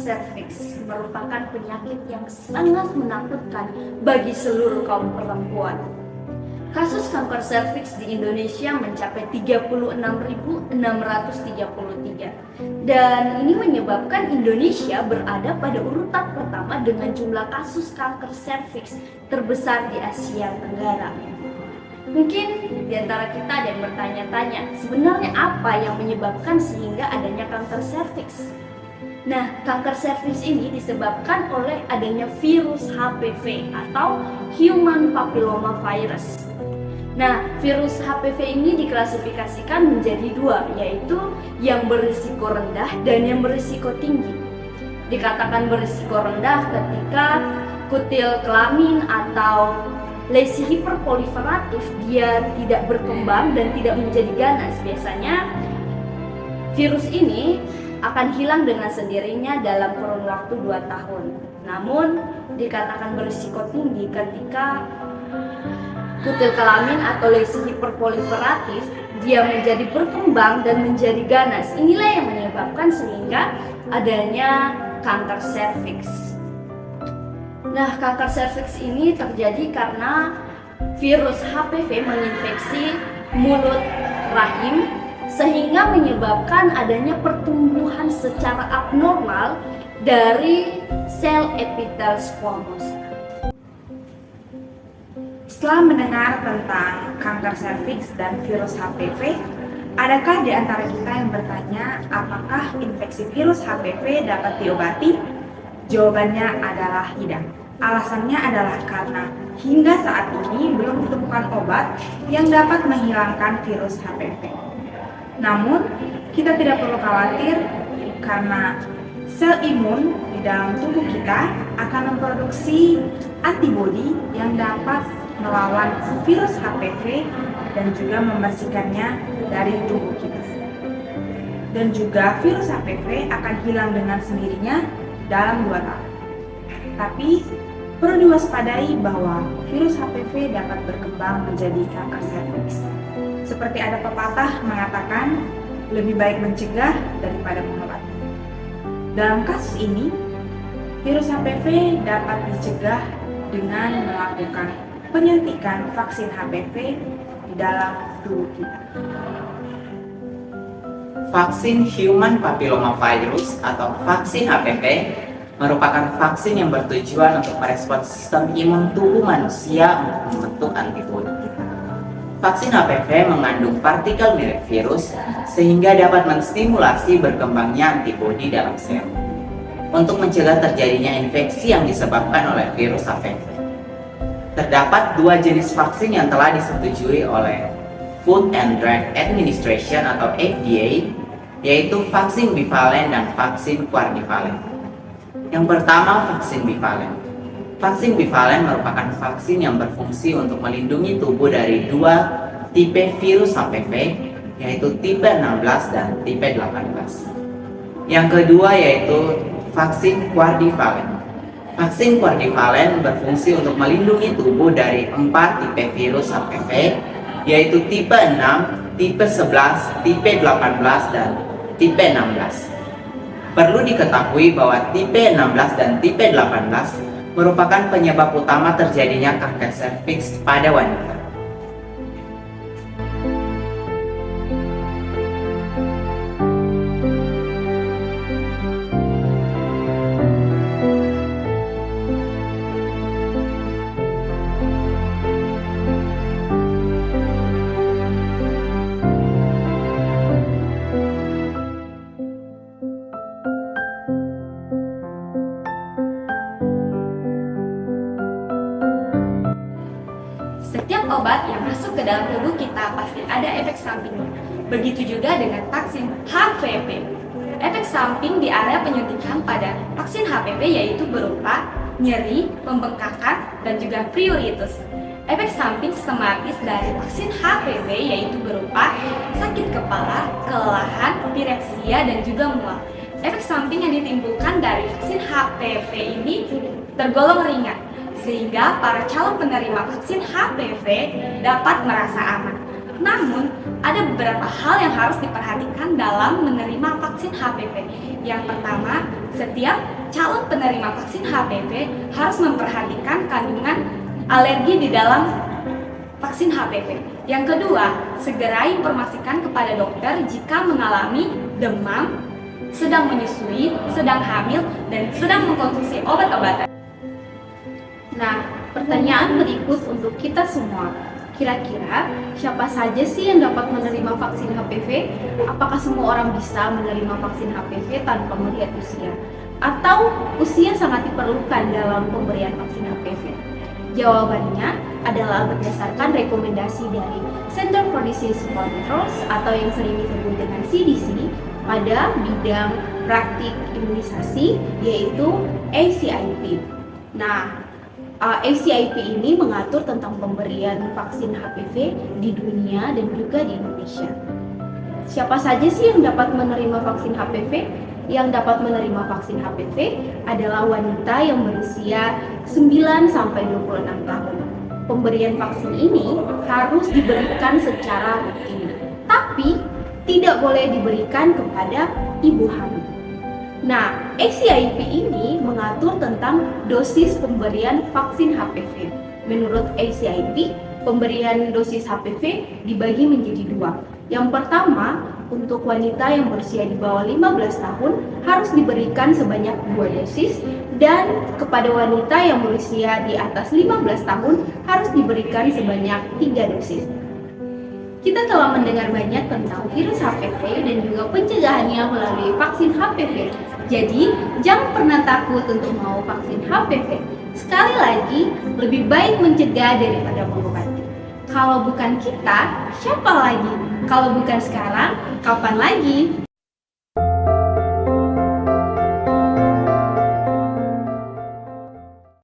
serviks merupakan penyakit yang sangat menakutkan bagi seluruh kaum perempuan. Kasus kanker serviks di Indonesia mencapai 36.633 dan ini menyebabkan Indonesia berada pada urutan pertama dengan jumlah kasus kanker serviks terbesar di Asia Tenggara. Mungkin di antara kita ada yang bertanya-tanya, sebenarnya apa yang menyebabkan sehingga adanya kanker serviks? Nah, kanker serviks ini disebabkan oleh adanya virus HPV atau Human Papilloma Virus. Nah, virus HPV ini diklasifikasikan menjadi dua, yaitu yang berisiko rendah dan yang berisiko tinggi. Dikatakan berisiko rendah ketika kutil kelamin atau lesi hiperproliferatif dia tidak berkembang dan tidak menjadi ganas. Biasanya virus ini akan hilang dengan sendirinya dalam kurun waktu 2 tahun. Namun dikatakan berisiko tinggi ketika kutil kelamin atau lesi hiperproliferatif dia menjadi berkembang dan menjadi ganas. Inilah yang menyebabkan sehingga adanya kanker serviks. Nah, kanker serviks ini terjadi karena virus HPV menginfeksi mulut rahim sehingga menyebabkan adanya pertumbuhan secara abnormal dari sel epitel squamous. Setelah mendengar tentang kanker serviks dan virus HPV, adakah di antara kita yang bertanya apakah infeksi virus HPV dapat diobati? Jawabannya adalah tidak. Alasannya adalah karena hingga saat ini belum ditemukan obat yang dapat menghilangkan virus HPV. Namun, kita tidak perlu khawatir karena sel imun di dalam tubuh kita akan memproduksi antibodi yang dapat melawan virus HPV dan juga membersihkannya dari tubuh kita. Dan juga virus HPV akan hilang dengan sendirinya dalam 2 tahun. Tapi perlu diwaspadai bahwa virus HPV dapat berkembang menjadi kanker serviks. Seperti ada pepatah mengatakan, lebih baik mencegah daripada mengobati. Dalam kasus ini, virus HPV dapat dicegah dengan melakukan penyuntikan vaksin HPV di dalam tubuh kita. Vaksin Human Papilloma Virus atau vaksin HPV merupakan vaksin yang bertujuan untuk merespons sistem imun tubuh manusia untuk membentuk antibodi. Vaksin HPV mengandung partikel mirip virus sehingga dapat menstimulasi berkembangnya antibodi dalam sel untuk mencegah terjadinya infeksi yang disebabkan oleh virus HPV. Terdapat 2 jenis vaksin yang telah disetujui oleh Food and Drug Administration atau FDA, yaitu vaksin bivalen dan vaksin quadrivalen. Yang pertama, vaksin bivalen. Vaksin bivalen merupakan vaksin yang berfungsi untuk melindungi tubuh dari 2 tipe virus HPV, yaitu tipe 16 dan tipe 18. Yang kedua yaitu vaksin quadrivalen. Vaksin quadrivalen berfungsi untuk melindungi tubuh dari 4 tipe virus HPV, yaitu tipe 6, tipe 11, tipe 18, dan tipe 16. Perlu diketahui bahwa tipe 16 dan tipe 18 merupakan penyebab utama terjadinya kanker serviks pada wanita. Setiap obat yang masuk ke dalam tubuh kita pasti ada efek sampingnya. Begitu juga dengan vaksin HPV. Efek samping di area penyuntikan pada vaksin HPV yaitu berupa nyeri, pembengkakan, dan juga pruritus. Efek samping sistematis dari vaksin HPV yaitu berupa sakit kepala, kelelahan, pireksia, dan juga mual. Efek samping yang ditimbulkan dari vaksin HPV ini tergolong ringan, sehingga para calon penerima vaksin HPV dapat merasa aman. Namun, ada beberapa hal yang harus diperhatikan dalam menerima vaksin HPV. Yang pertama, setiap calon penerima vaksin HPV harus memperhatikan kandungan alergi di dalam vaksin HPV. Yang kedua, segera informasikan kepada dokter jika mengalami demam, sedang menyusui, sedang hamil, dan sedang mengkonsumsi obat-obatan. Nah, pertanyaan berikut untuk kita semua. Kira-kira siapa saja sih yang dapat menerima vaksin HPV? Apakah semua orang bisa menerima vaksin HPV tanpa melihat usia? Atau usia sangat diperlukan dalam pemberian vaksin HPV? Jawabannya adalah berdasarkan rekomendasi dari Center for Disease Control atau yang sering disebut dengan CDC pada bidang praktik imunisasi, yaitu ACIP. Nah, ACIP ini mengatur tentang pemberian vaksin HPV di dunia dan juga di Indonesia. Siapa saja sih yang dapat menerima vaksin HPV? Yang dapat menerima vaksin HPV adalah wanita yang berusia 9-26 tahun. Pemberian vaksin ini harus diberikan secara rutin, tapi tidak boleh diberikan kepada ibu hamil. Nah, ACIP ini mengatur tentang dosis pemberian vaksin HPV. Menurut ACIP, pemberian dosis HPV dibagi menjadi dua. Yang pertama, untuk wanita yang berusia di bawah 15 tahun harus diberikan sebanyak 2 dosis, dan kepada wanita yang berusia di atas 15 tahun harus diberikan sebanyak 3 dosis. Kita telah mendengar banyak tentang virus HPV dan juga pencegahannya melalui vaksin HPV. Jadi, jangan pernah takut untuk mau vaksin HPV. Sekali lagi, lebih baik mencegah daripada mengobati. Kalau bukan kita, siapa lagi? Kalau bukan sekarang, kapan lagi?